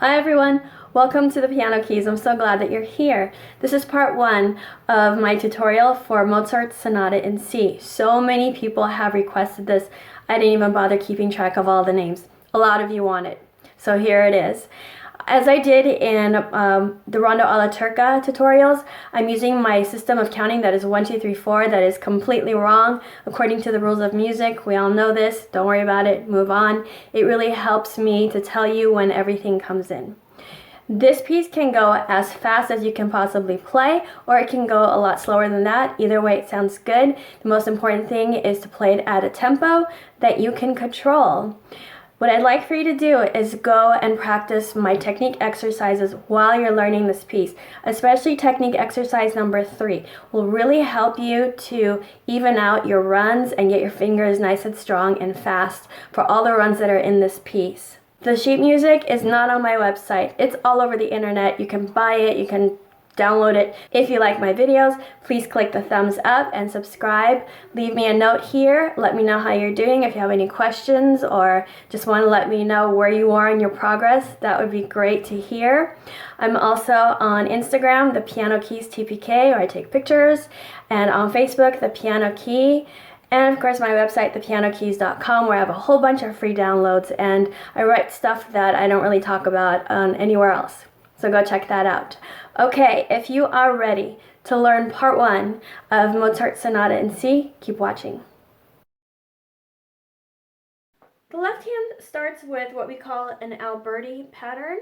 Hi everyone, welcome to the Piano Keys. I'm so glad that you're here. This is part one of my tutorial for Mozart Sonata in C. So many people have requested this, I didn't even bother keeping track of all the names. A lot of you want it, so here it is. As I did in the Rondo alla Turca tutorials, I'm using my system of counting that is 1, 2, 3, 4. That is completely wrong according to the rules of music. We all know this. Don't worry about it. Move on. It really helps me to tell you when everything comes in. This piece can go as fast as you can possibly play, or it can go a lot slower than that. Either way, it sounds good. The most important thing is to play it at a tempo that you can control. What I'd like for you to do is go and practice my technique exercises while you're learning this piece. Especially technique exercise number 3 will really help you to even out your runs and get your fingers nice and strong and fast for all the runs that are in this piece. The sheet music is not on my website. It's all over the internet. You can buy it, you can download it. If you like my videos, please click the thumbs up and subscribe. Leave me a note here. Let me know how you're doing. If you have any questions or just want to let me know where you are in your progress, that would be great to hear. I'm also on Instagram, the Piano Keys TPK, where I take pictures, and on Facebook, the Piano Key. And of course my website, thepianokeys.com, where I have a whole bunch of free downloads and I write stuff that I don't really talk about anywhere else. So go check that out. Okay, if you are ready to learn part 1 of Mozart Sonata in C, keep watching. The left hand starts with what we call an Alberti pattern,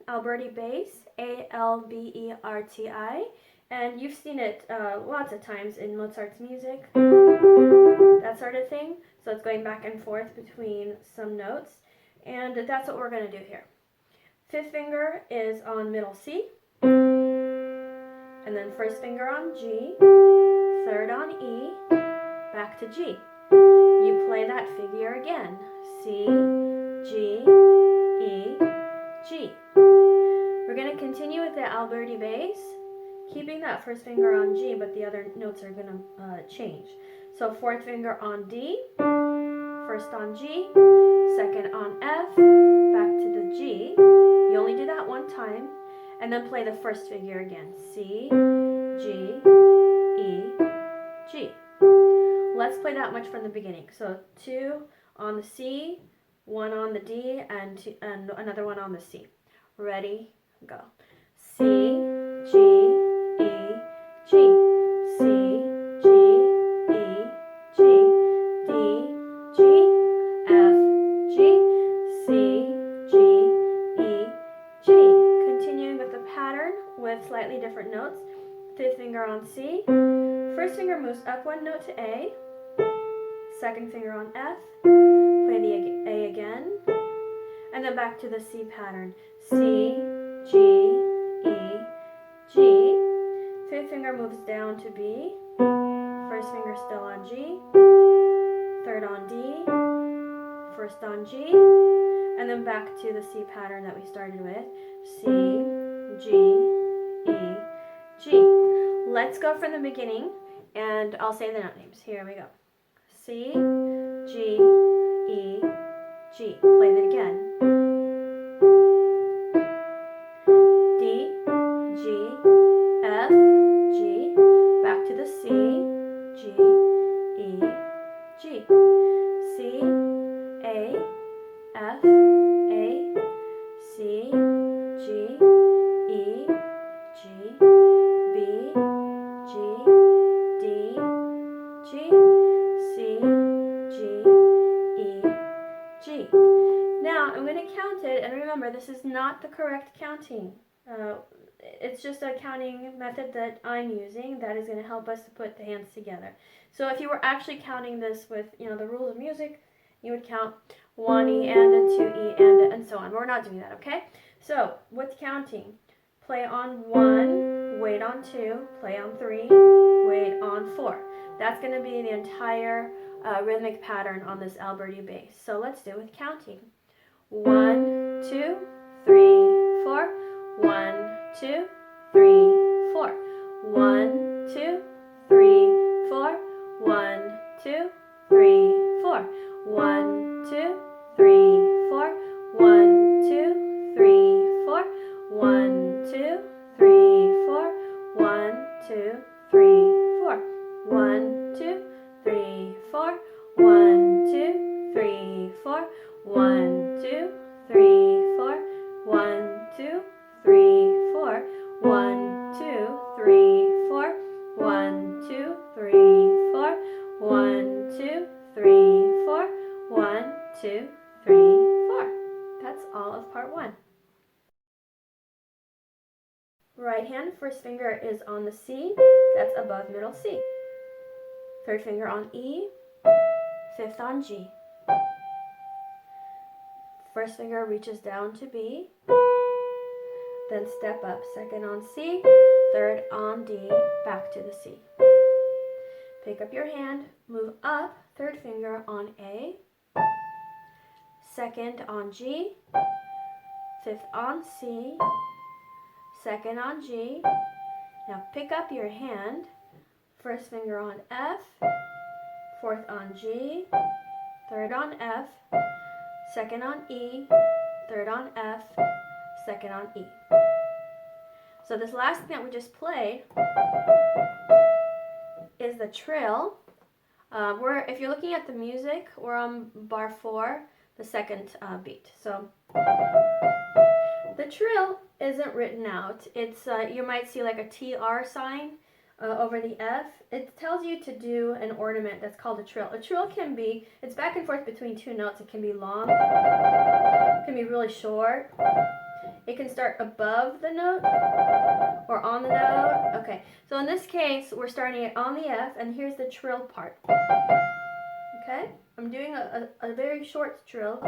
Alberti bass, A-L-B-E-R-T-I, and you've seen it lots of times in Mozart's music, that sort of thing. So it's going back and forth between some notes, and that's what we're going to do here. 5th finger is on middle C, and then 1st finger on G, 3rd on E, back to G. You play that figure again, C, G, E, G. We're going to continue with the Alberti bass, keeping that 1st finger on G, but the other notes are going to change. So 4th finger on D, 1st on G, 2nd on F, back to the G. You only do that one time, and then play the 1st figure again. C, G, E, G. Let's play that much from the beginning. So 2 on the C, 1 on the D, and another one on the C. Ready, go. C, G, E, G. C, G, E, G. D, G, F, G. C, G, E, G. Continuing with the pattern with slightly different notes. 5th finger on C. 1st finger moves up 1 note to A. 2nd finger on F. Play the A again. And then back to the C pattern. C, G, E, G. 5th finger moves down to B. 1st finger still on G. 3rd on D. 1st on G. And then back to the C pattern that we started with. C, G, E, G. Let's go from the beginning, and I'll say the note names. Here we go. C, G, E, G. Play that again. D, G, F, G. Back to the C, G, E, G. C, A, F, A, C, G, E, G, B, G, D, G, C, G, E, G. Now I'm going to count it, and remember, this is not the correct counting. It's just a counting method that I'm using that is going to help us to put the hands together. So if you were actually counting this with, the rules of music, you would count 1 E and a 2 E and so on. We're not doing that, okay? So with counting, play on 1, wait on 2, play on 3, wait on 4. That's going to be the entire rhythmic pattern on this Alberti bass. So let's do it with counting. 1, 2, 3, 4. 1, 2, 3, 4. 1, 2, 3, 4. 1, 2, 3, 4. 1, 2, 3, 4. 1, 2, 3, 4. Right hand, first finger is on the C, that's above middle C. Third finger on E, fifth on G. First finger reaches down to B, then step up, second on C, third on D, back to the C. Pick up your hand, move up, third finger on A, second on G, fifth on C, second on G. Now pick up your hand, first finger on F, fourth on G, third on F, second on E, third on F, second on E. So this last thing that we just played is the trill. If you're looking at the music, we're on bar 4, the second beat. So the trill isn't written out. It's you might see like a TR sign over the F. It tells you to do an ornament that's called a trill. A trill can be, it's back and forth between two notes. It can be long, it can be really short. It can start above the note or on the note. Okay, so in this case, we're starting it on the F, and here's the trill part. Okay, I'm doing a very short trill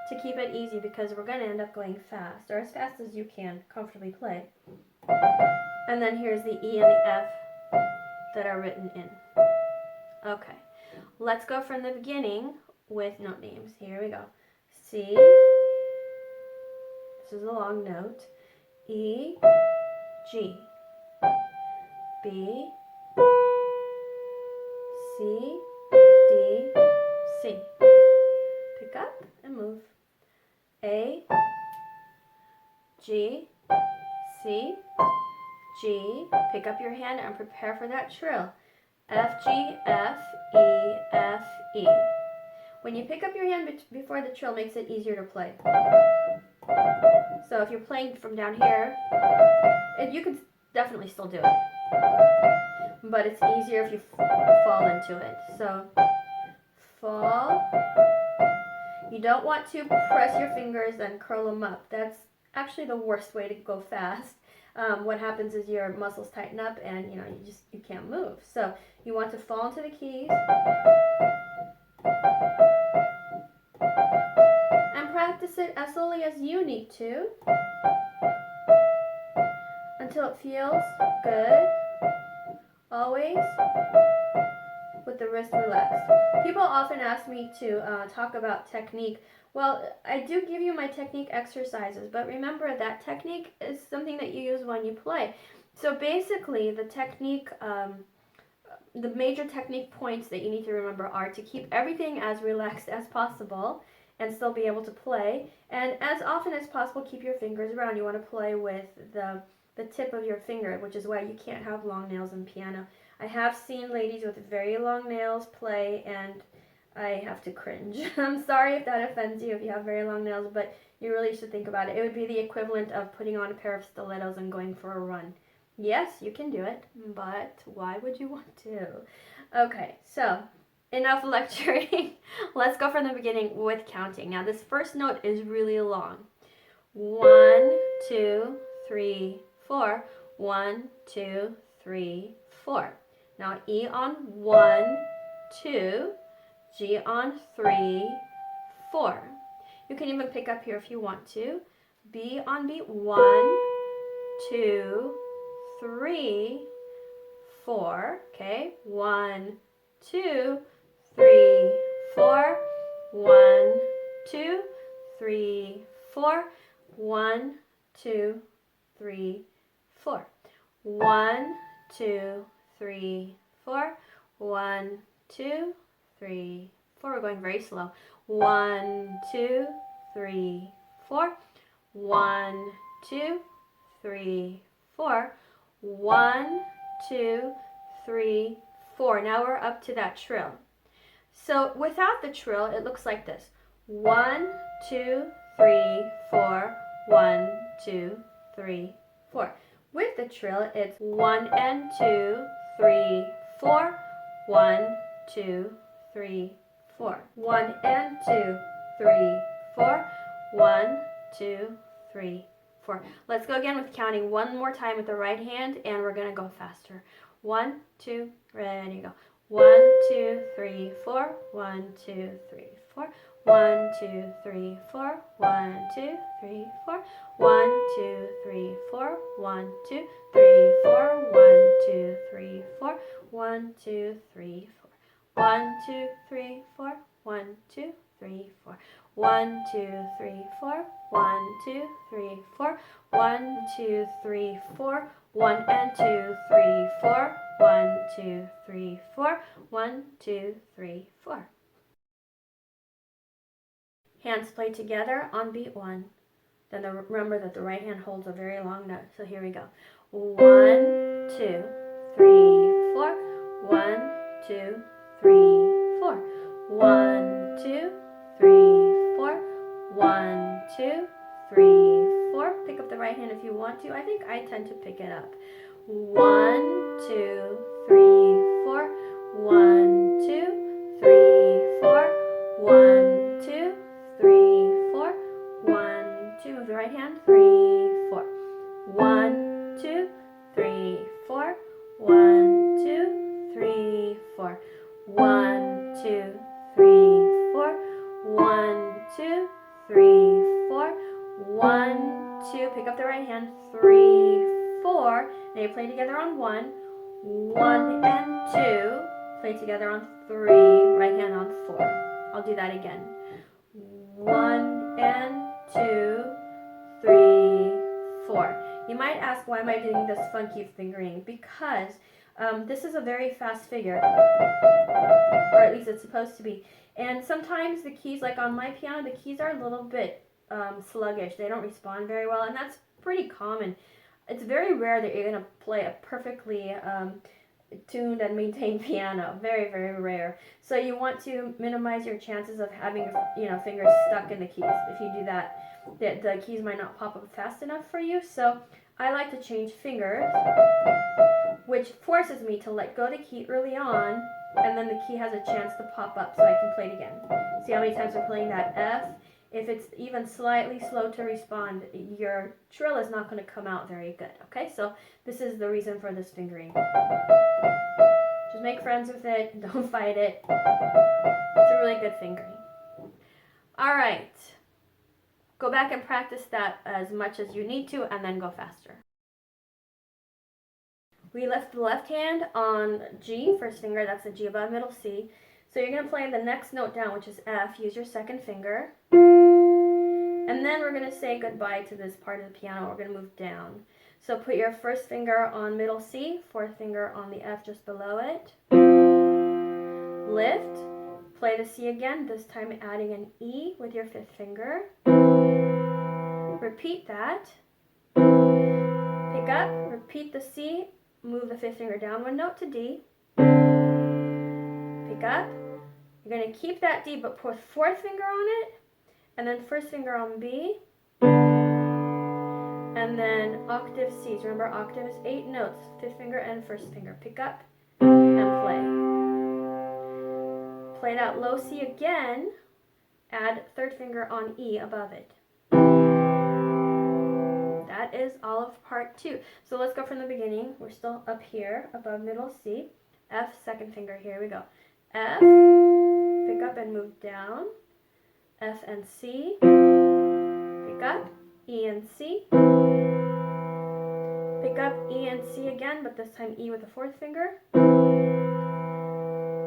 to keep it easy because we're going to end up going fast, or as fast as you can comfortably play. And then here's the E and the F that are written in. Okay, let's go from the beginning with note names. Here we go. C, this is a long note. E, G, B, C, D, C. Pick up and move. A, G, C, G. Pick up your hand and prepare for that trill. F, G, F, E, F, E. When you pick up your hand before the trill, makes it easier to play. So if you're playing from down here, you can definitely still do it. But it's easier if you fall into it. So fall. You don't want to press your fingers and curl them up. That's actually the worst way to go fast. What happens is your muscles tighten up and you can't move. So you want to fall into the keys and practice it as slowly as you need to until it feels good. Always with the wrist relaxed. People often ask me to talk about technique. Well, I do give you my technique exercises, but remember that technique is something that you use when you play. So basically, the technique, the major technique points that you need to remember are to keep everything as relaxed as possible and still be able to play. And as often as possible, keep your fingers around. You want to play with the tip of your finger, which is why you can't have long nails in piano. I have seen ladies with very long nails play, and I have to cringe. I'm sorry if that offends you if you have very long nails, but you really should think about it. It would be the equivalent of putting on a pair of stilettos and going for a run. Yes, you can do it, but why would you want to? Okay, so enough lecturing. Let's go from the beginning with counting. Now, this first note is really long. 1, 2, 3, 4. 1, 2, 3, 4. Now E on 1, 2, G on 3, 4. You can even pick up here if you want to. B on B, 1, 2, 3, 4. Okay, 1, 2, 3, 4. 1, 2, 3, 4. 1, 2, 3, 4. 1, 2, 3, 4. 1, 2, 3, 4. We're going very slow. 1, 2, 3, 4. 1, 2, 3, 4. 1, 2, 3, 4. Now we're up to that trill. So without the trill, it looks like this. 1, 2, 3, 4. 1, 2, 3, 4. With the trill, it's 1 and 2, 3, 4. 1, 2, 3, 4. 1 and 2, 3, 4. 1, 2, 3, 4. Let's go again with counting one more time with the right hand, and we're going to go faster. 1, 2, ready, go. 1, 2, 3, 4. 1, 2, 3, 4. 1, 2, 3, 4. 1, 2, 3, 4. 1, 2, 3, 4. 1, 2, 3, 4. 1, 2, 3, 4. 1, 2, 3, 4. 1, 2, 3, 4. 1, 2, 3, 4. 1, 2, 3, 4. 1, 2, 3, 4. 1, 2, 3, 4. 1 and 2, 3, 4. 1, 2, 3, 4. 1, 2, 3, 4. Hands play together on beat 1. Then remember that the right hand holds a very long note. So here we go. 1, 2, 3, 4. 1, 2, 3, 4. 1, 2, 3, 4. 1, 2, 3, 4. Pick up the right hand if you want to. I think I tend to pick it up. 1, 2, 3, 4. 1, 2, 3, 4. 1, 2, 3, 4. 1, 2. Move the right hand. 3, 4. 1, 2, 3, 4. 1, 2, 3, 4. 1, 2, 3, 4. 1, 2, 3, 4. 1, 2. Pick up the right hand. 3, 4. Now you play together on 1. 1 and 2. Play together on 3. Right hand on 4. I'll do that again. 1 and 2, 3, 4. You might ask, why am I doing this funky fingering? Because this is a very fast figure, or at least it's supposed to be. And sometimes the keys, like on my piano, the keys are a little bit sluggish. They don't respond very well, and that's pretty common. It's very rare that you're going to play a perfectly tuned and maintained piano. Very, very rare. So you want to minimize your chances of having fingers stuck in the keys. If you do that, the keys might not pop up fast enough for you. So I like to change fingers, which forces me to let go the key early on, and then the key has a chance to pop up so I can play it again. See how many times we're playing that F? If it's even slightly slow to respond, your trill is not going to come out very good. Okay, so this is the reason for this fingering. Just make friends with it. Don't fight it. It's a really good fingering. All right. Go back and practice that as much as you need to, and then go faster. We left the left hand on G, first finger. That's the G above middle C. So you're going to play the next note down, which is F. Use your second finger. And then we're going to say goodbye to this part of the piano. We're going to move down. So put your first finger on middle C, fourth finger on the F just below it. Lift. Play the C again, this time adding an E with your fifth finger. Repeat that. Pick up, repeat the C, move the fifth finger down one note to D. Pick up. You're going to keep that D, but put fourth finger on it, and then first finger on B, and then octave Cs. Remember, octave is 8 notes, fifth finger and first finger. Pick up and play. Play that low C again, add third finger on E above it. That is all of part 2. So let's go from the beginning. We're still up here, above middle C. F, second finger, here we go. F, pick up and move down. F and C, pick up, E and C, pick up, E and C again, but this time E with the fourth finger.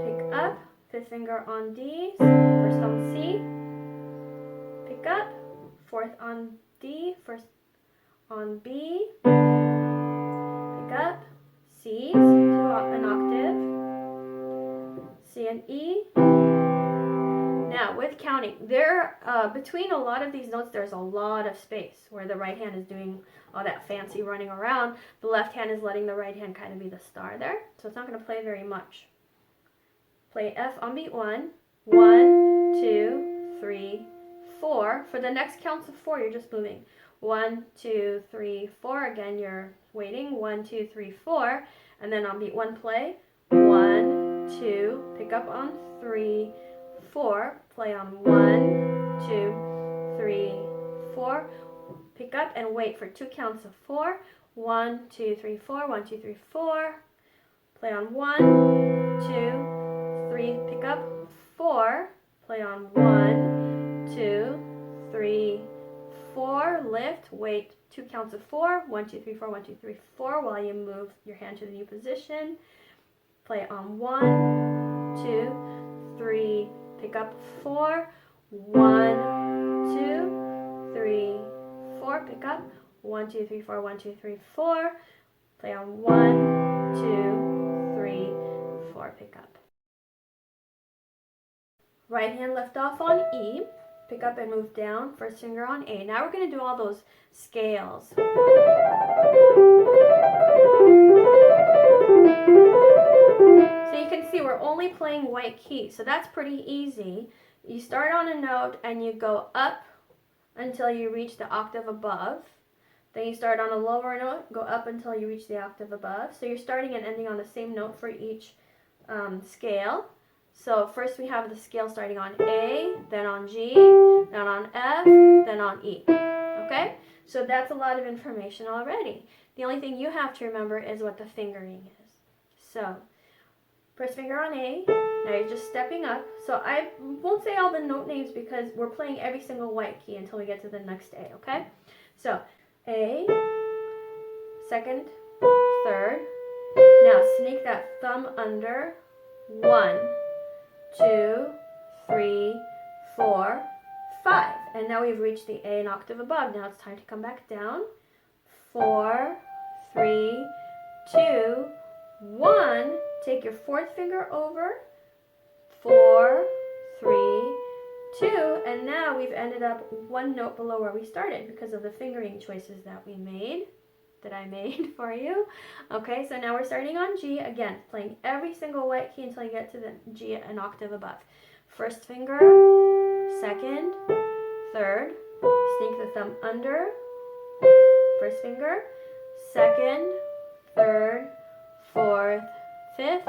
Pick up, fifth finger on D, first on C, pick up, fourth on D, first on B, pick up, C, an octave, C and E. Now, with counting, between a lot of these notes, there's a lot of space where the right hand is doing all that fancy running around. The left hand is letting the right hand kind of be the star there, so it's not going to play very much. Play F on beat 1. 1, 2, 3, 4. For the next counts of 4, you're just moving. 1, 2, 3, 4. Again, you're waiting. 1, 2, 3, 4. And then on beat 1, play 1, 2. Pick up on 3, 4. Play on 1, 2, 3, 4. pick up and wait for 2 counts of 4. 1, 2, 3, 4. 1, 2, 3, 4. Play on 1, 2, 3. Pick up 4. Play on 1, 2, 3, 4. Lift. Wait 2 counts of 4. 1, 2, 3, 4. 1, 2, 3, 4. While you move your hand to the new position. Play on 1, 2, 3. Pick up 4. 1, 2, 3, 4. Pick up 1, 2, 3, 4. 1, 2, 3, 4. Play on 1, 2, 3, 4. Pick up. Right hand left off on E. Pick up and move down. First finger on A. Now we're going to do all those scales. So you can see we're only playing white keys, so that's pretty easy. You start on a note and you go up until you reach the octave above. Then you start on a lower note, go up until you reach the octave above. So you're starting and ending on the same note for each scale. So first we have the scale starting on A, then on G, then on F, then on E. Okay? So that's a lot of information already. The only thing you have to remember is what the fingering is. So first finger on A, now you're just stepping up. So I won't say all the note names because we're playing every single white key until we get to the next A, okay? So A, second, third. Now sneak that thumb under. 1, 2, 3, 4, 5. And now we've reached the A an octave above. Now it's time to come back down. 4, 3, 2, 1. Take your fourth finger over. 4, 3, 2. And now we've ended up one note below where we started because of the fingering choices that we made. That I made for you. Okay, so now we're starting on G. Again, playing every single white key until you get to the G an octave above. First finger, second, third. Sneak the thumb under. First finger, second, third, fourth, fifth,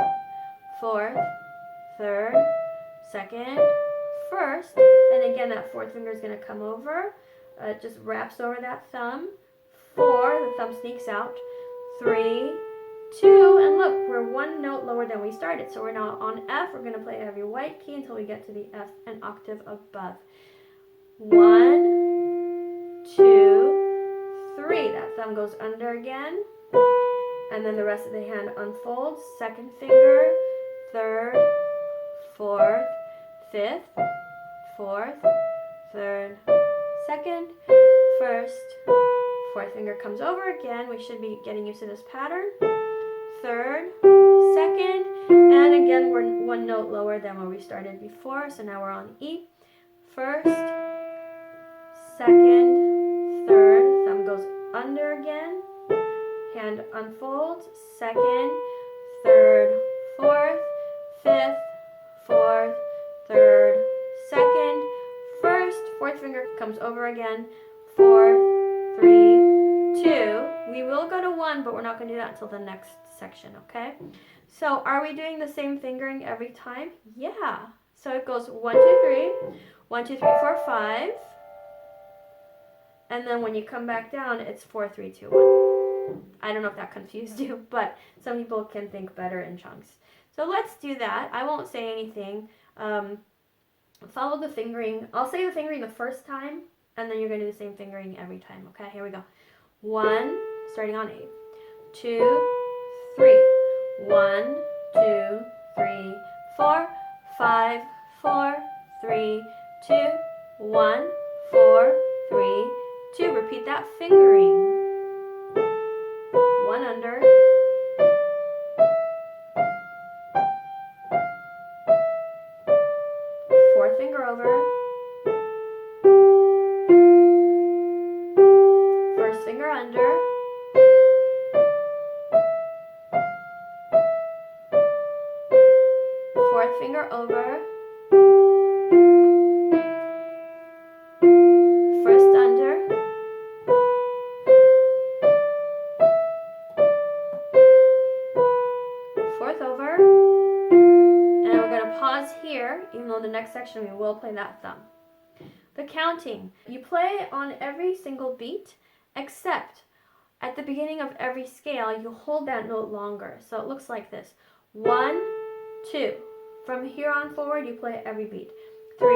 fourth, third, second, first. And again, that fourth finger is going to come over. It just wraps over that thumb. 4, the thumb sneaks out. 3, 2, and look, we're one note lower than we started. So we're now on F. We're going to play every white key until we get to the F an octave above. 1, 2, 3. That thumb goes under again. And then the rest of the hand unfolds. Second finger, third, fourth, fifth, fourth, third, second, first. Fourth finger comes over again. We should be getting used to this pattern. Third, second, and again we're one note lower than where we started before. So now we're on E. First, second, third. Thumb goes under again. Hand unfolds. Second, third, fourth, fifth, fourth, third, second, first. Fourth finger comes over again. 4, 3, 2. We will go to 1, but we're not going to do that until the next section, okay? So are we doing the same fingering every time? Yeah. So it goes 1, 2, 3, 1, 2, 3, 4, 5. And then when you come back down, it's 4, 3, 2, 1. I don't know if that confused you, but some people can think better in chunks. So let's do that. I won't say anything. Follow the fingering. I'll say the fingering the first time, and then you're going to do the same fingering every time, okay? Here we go. 1, starting on A. 2, 3. 1, 2, 3, 4, 5, 4, 3, 2, 1, 4, 3, 2. Repeat that fingering. 1 under. Fourth finger over. First finger under. Fourth finger over. First under. Fourth over. And we're going to pause here, even though the next section we will play that thumb. The counting. You play on every single beat, except at the beginning of every scale, you hold that note longer. So it looks like this. 1, 2. From here on forward, you play every beat. 3,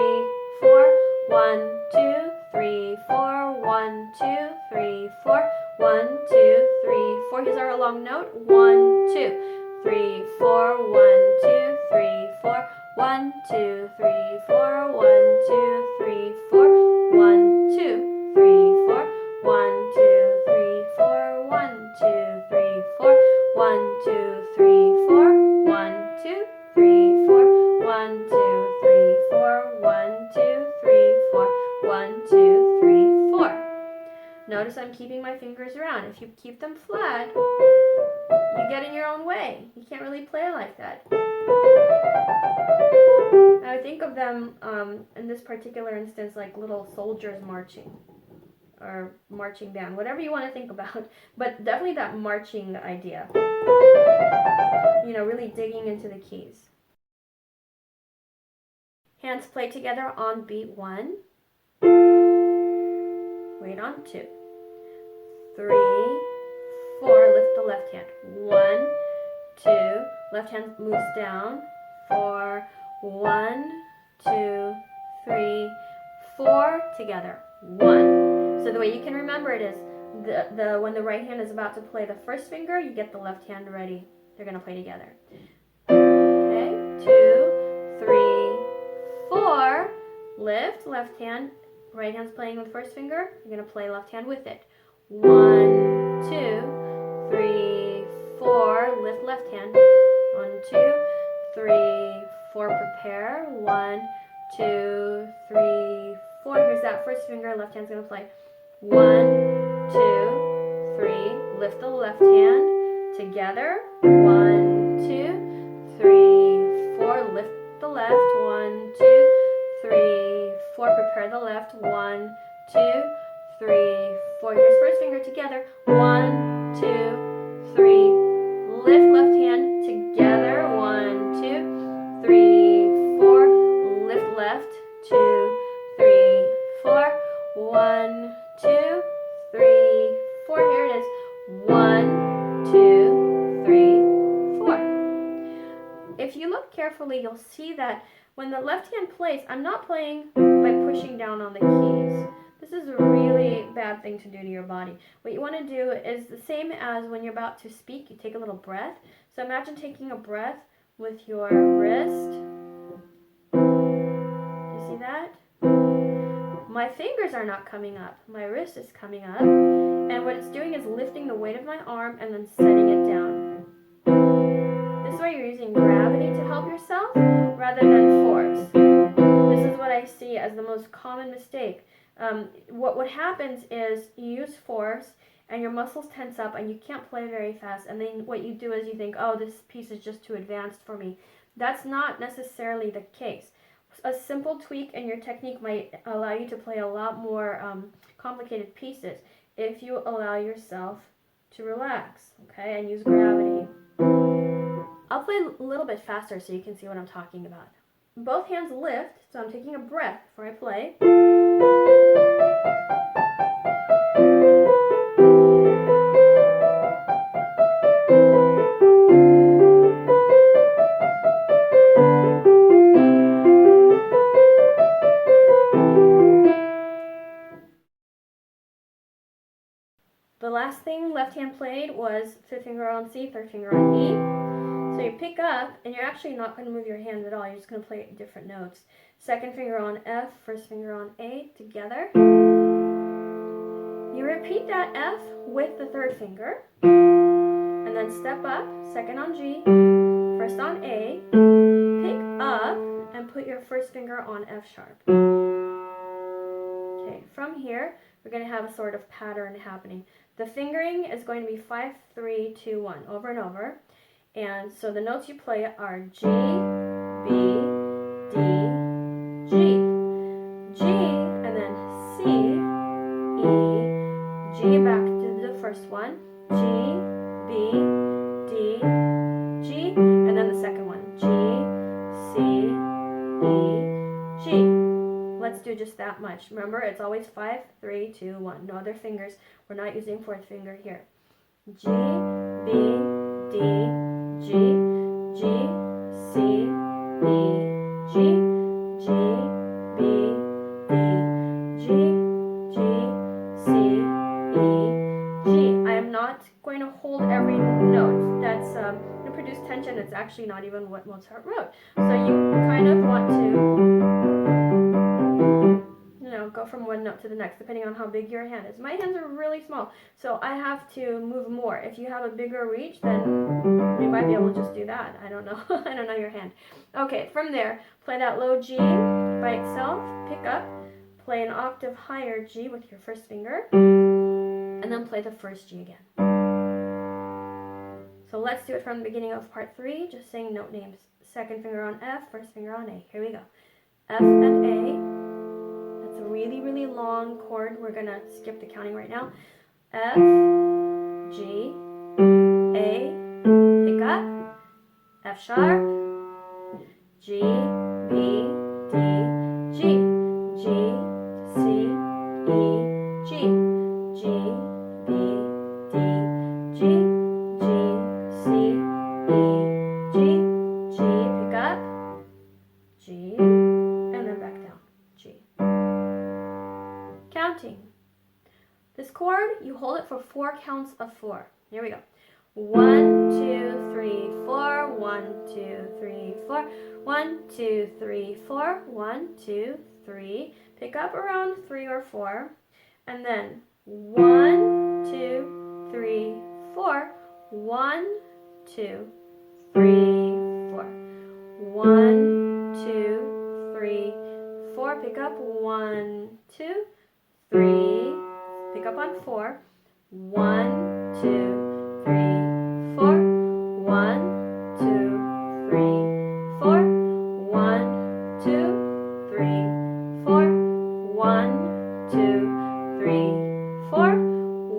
4, 1, 2, 3, 4, 1, 2, 3, 4, 1, 2, 3, 4. Here's our long note. 1, 2, 3, 4, 1, 2, 3, 4, 1, 2, 3, 4, 1, 2, 3, 4, 1, 2, 3, 4, 1, 2, 3, 4, 1, 2, 3, 4, 1, 2, 3, 4, 1, 2, 3, 4, 1, 2, 3, 4, 1, 2, 3, 4, 1, 2, 3, 4. Notice I'm keeping my fingers around. If you keep them flat, you get in your own way. You can't really play like that. I think of them in this particular instance like little soldiers marching or marching band, whatever you want to think about, but definitely that marching idea. You know, really digging into the keys. Hands play together on beat 1. Wait on 2. 3, 4, lift the left hand. 1, 2, left hand moves down. 4, 1, 2, 3, 4, together. 1. So the way you can remember it is when the right hand is about to play the first finger, you get the left hand ready. They're going to play together. Okay, 2, 3, 4, lift, left hand, right hand's playing with first finger, you're going to play left hand with it. 1, 2, 3, 4, lift left hand. 1, 2, 3, 4, prepare. 1, 2, 3, 4. Here's that first finger, left hand's going to play. 1, 2, 3, lift the left hand together. 1, 2, 3, 4, lift the left. 1, 2, 3, 4, prepare the left. 1, 2, 3, 4. Here's first finger together. 1, 2, 3, lift left hand together. 1, 2, 3, 4, lift left. 2, 3, 4. 1, 2, 3, 4. Here it is. 1, 2, 3, 4. If you look carefully, you'll see that when the left hand plays, I'm not playing by pushing down on the keys. This is a really bad thing to do to your body. What you want to do is the same as when you're about to speak, you take a little breath. So imagine taking a breath with your wrist. You see that? My fingers are not coming up. My wrist is coming up. And what it's doing is lifting the weight of my arm and then setting it down. This way you're using gravity to help yourself rather than force. This is what I see as the most common mistake. What happens is you use force and your muscles tense up and you can't play very fast, and then what you do is you think, oh, this piece is just too advanced for me. That's not necessarily the case. A simple tweak in your technique might allow you to play a lot more complicated pieces if you allow yourself to relax, okay, and use gravity. I'll play a little bit faster so you can see what I'm talking about. Both hands lift, so I'm taking a breath before I play. The last thing left hand played was fifth finger on C, third finger on E. So you pick up, and you're actually not going to move your hands at all. You're just going to play different notes. Second finger on F, first finger on A, together. You repeat that F with the third finger, and then step up, second on G, first on A, pick up, and put your first finger on F sharp. Okay, from here, we're going to have a sort of pattern happening. The fingering is going to be 5, 3, 2, 1, over and over. And so the notes you play are G, B, D, G, G, and then C, E, G, back to the first one, G, B, D, G, and then the second one, G, C, E, G. Let's do to just that much. Remember, it's always 5, 3, 2, 1. No other fingers. We're not using fourth finger here. G, B, D, G, G, C, E, G, G, B, D, G, G, C, E, G. I am not going to hold every note. That's going to produce tension. It's actually not even what Mozart wrote. So you kind of want to, go from one note to the next, depending on how big your hand is. My hands are really small, so I have to move more. If you have a bigger reach, then you might be able to just do that. I don't know. I don't know your hand. Okay, from there, play that low G by itself, pick up, play an octave higher G with your first finger, and then play the first G again. So let's do it from the beginning of part 3, just saying note names. Second finger on F, first finger on A. Here we go. F and A. That's a really, really long chord. We're going to skip the counting right now. F, G, A, pick up, F sharp, G, B, D, G, G, C, E, G, G, B, D, G, G, C, E, G, G, pick up, G, and then back down, G. Counting. This chord, you hold it for 4 counts of 4. Here we go. 1, 2, 3, 4, 1, 2, 3, 4, 1, 2, 3, 4, 1, 2, 3. Pick up around 3 or 4, and then 1, 2, 3, 4, 1, 2, 3, 4, 1, 2, 3, 4. Pick up 1, 2, 3. Pick up on 4. 1, 2, 3, 4. 1, 2, 3, 4. 1, 2, 3, 4. 1, 2, 3, 4.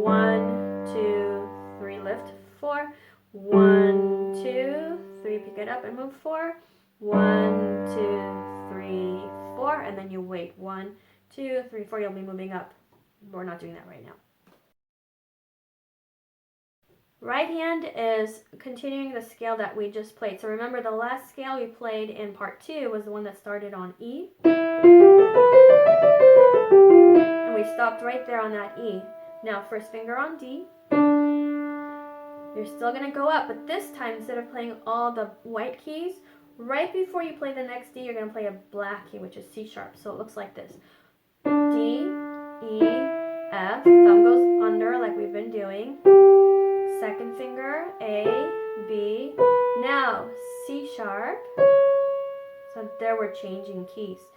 1, 2, 3. Lift 4. 1, 2, 3. Pick it up and move 4. 1, 2, 3, 4. And then you wait. 1, 2, 3, 4. You'll be moving up. We're not doing that right now. Right hand is continuing the scale that we just played. So remember, the last scale we played in part 2 was the one that started on E. And we stopped right there on that E. Now first finger on D. You're still going to go up, but this time instead of playing all the white keys, right before you play the next D, you're going to play a black key, which is C sharp. So it looks like this. D, E, F, thumb goes under like we've been doing. Second finger, A, B. Now C sharp. So there we're changing keys.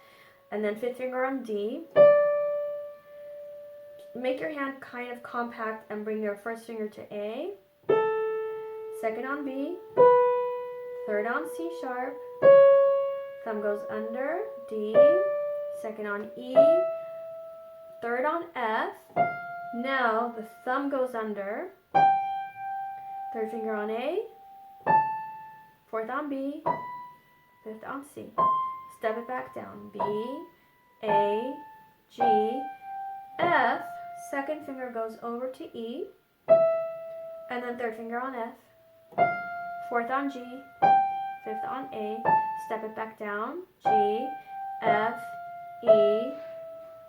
And then fifth finger on D. Make your hand kind of compact and bring your first finger to A. Second on B. Third on C sharp. Thumb goes under, D. Second on E. Third on F. Now the thumb goes under. Third finger on A. Fourth on B. Fifth on C. Step it back down. B, A, G, F. Second finger goes over to E. And then third finger on F. Fourth on G. Fifth on A. Step it back down. G, F, E,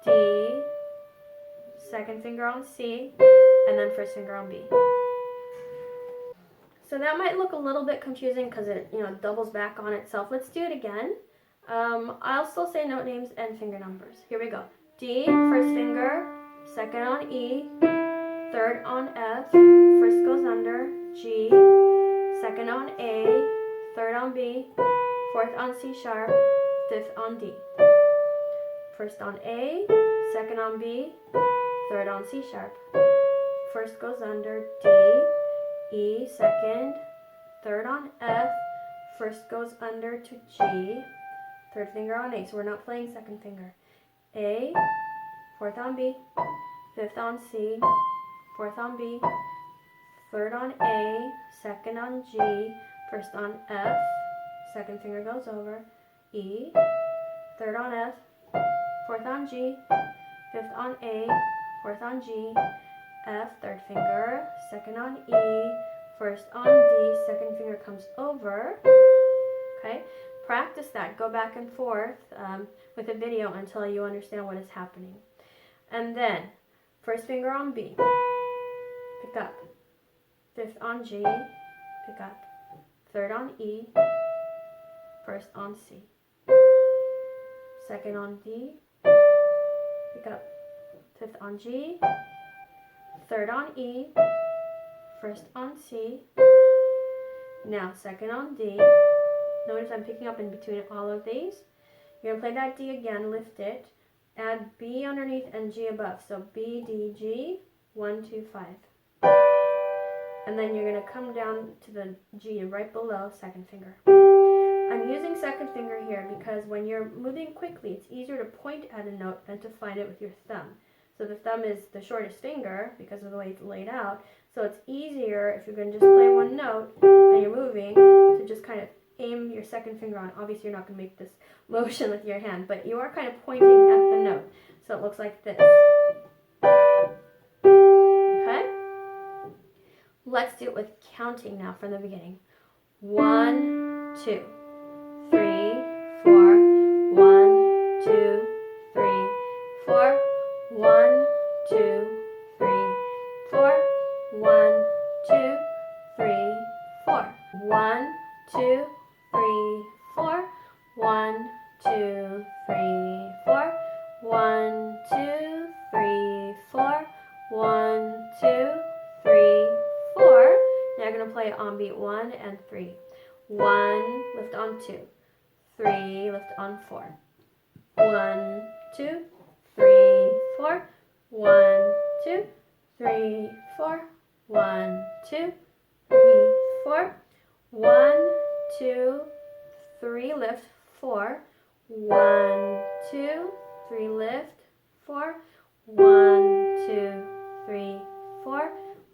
D. Second finger on C. And then first finger on B. So that might look a little bit confusing because it, doubles back on itself. Let's do it again. I'll still say note names and finger numbers. Here we go. D, first finger, second on E, third on F, first goes under, G, second on A, third on B, fourth on C sharp, fifth on D. First on A, second on B, third on C sharp. First goes under, D, E, second, third on F, first goes under to G, third finger on A, so we're not playing second finger. A, fourth on B, fifth on C, fourth on B, third on A, second on G, first on F, second finger goes over, E, third on F, fourth on G, fifth on A, fourth on G, F, third finger, second on E, first on D, second finger comes over. Okay, practice that. Go back and forth with a video until you understand what is happening. And then, first finger on B, pick up. Fifth on G, pick up. Third on E, first on C. Second on D, pick up. Fifth on G, third on E, first on C. Now second on D. Notice I'm picking up in between all of these. You're going to play that D again, lift it, add B underneath and G above. So B, D, G, 1, 2, 5. And then you're going to come down to the G right below second finger. I'm using second finger here because when you're moving quickly, it's easier to point at a note than to find it with your thumb. So the thumb is the shortest finger because of the way it's laid out. So it's easier if you're going to just play one note and you're moving to just kind of aim your second finger on. Obviously, you're not going to make this motion with your hand, but you are kind of pointing at the note. So it looks like this. Okay? Let's do it with counting now from the beginning. 1, 2, 3, 4. 1, 2, 3, 4. 1, 2, 3, 4. 1, 2, 3, 4. 1, 2, 3, 4. 1, 2, 3, 4. 1, 2, 3, 4. 1, 2, 3, 4. Now you're going to play on beat 1 and 3. 1, lift on 2. 3, lift on 4. 1, 2, 3, 4. 1, 2, 3, 4. 1, 2, 3, 4. 1, 2, 3, lift, 4. 1, 2, 3, lift, 4. 1, 2, 3, 4.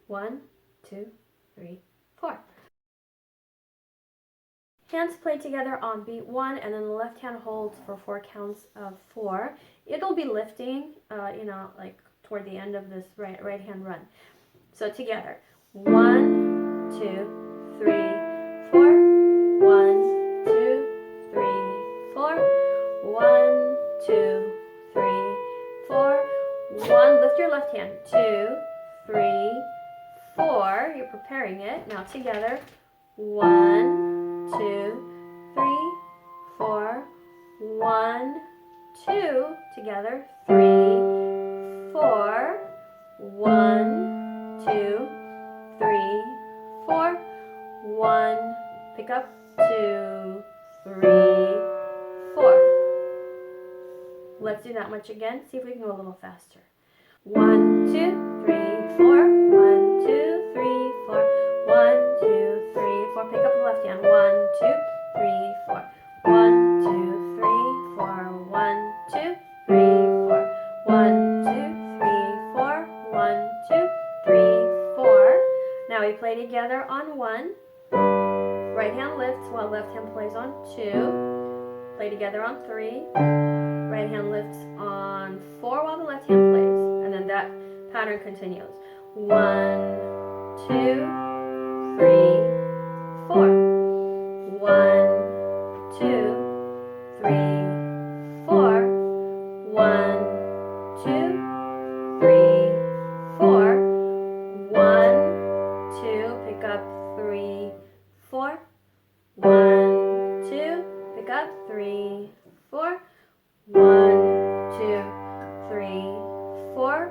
1, 2, 3, 4. Hands play together on beat 1, and then the left hand holds for 4 counts of 4. It'll be lifting, like toward the end of this right hand run. So together, 1, 2, 3, 4. 1, 2, 3, 4. 1, 2, 3, 4. 1. Lift your left hand. 2, 3, 4. You're preparing it. Now together, 1, 2, 3, 4. 1, 2. Together, 3, 4. 1, 2, 3, 4. 1. Pick up. 2, 3, 4. Let's do that much again. See if we can go a little faster. 1, 2, 3, 4. 1, 2, 3, 4. 1, 2, 3, 4. Pick up the left hand. 1, 2, 3, 4. 1, 2, 3, 4. 1, 2, 3, 4. 1, 2, 3, 4. 1, 2, 3, 4. Now we play together on 1. Right hand lifts while left hand plays on 2. Play together on 3. Right hand lifts on 4 while the left hand plays. And then that pattern continues. 1, 2, 3, 4. 1, 2, 3, 4. 1, 2, 3, 4. 1, 2, pick up 3, 4. 1, 2, pick up 3, 4. 1, 2, 3, 4.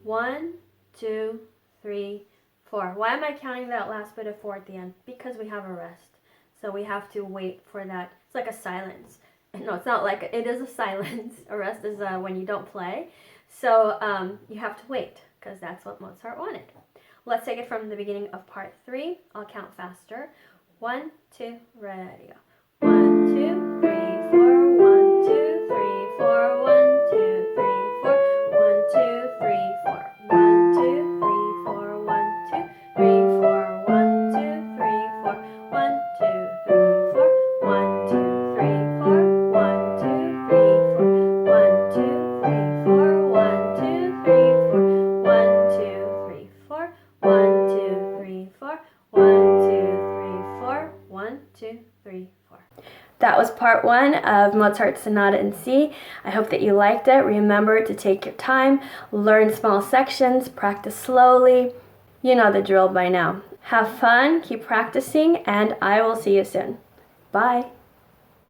1, 2, 3, 4. Why am I counting that last bit of 4 at the end? Because we have a rest. So we have to wait for that. It's like a silence. No, it's not like, it is a silence. A rest is when you don't play. So you have to wait because that's what Mozart wanted. Let's take it from the beginning of part 3. I'll count faster. 1, 2, ready, go. 1, 2, 3, 4. 1, 2, 3, 4. 1, 2, 3, 4. 1, 2, 3, 4. 1, 2, 3, 4. 1, 2, 3, 4. 1, 2, 3, 4. 1, 2, 3, 4. 1, 2, 3, 4. 1, 2, 3, 4. 1, 2, part 1 of Mozart Sonata in C. I hope that you liked it. Remember to take your time, learn small sections, practice slowly. You know the drill by now. Have fun, keep practicing, and I will see you soon. Bye.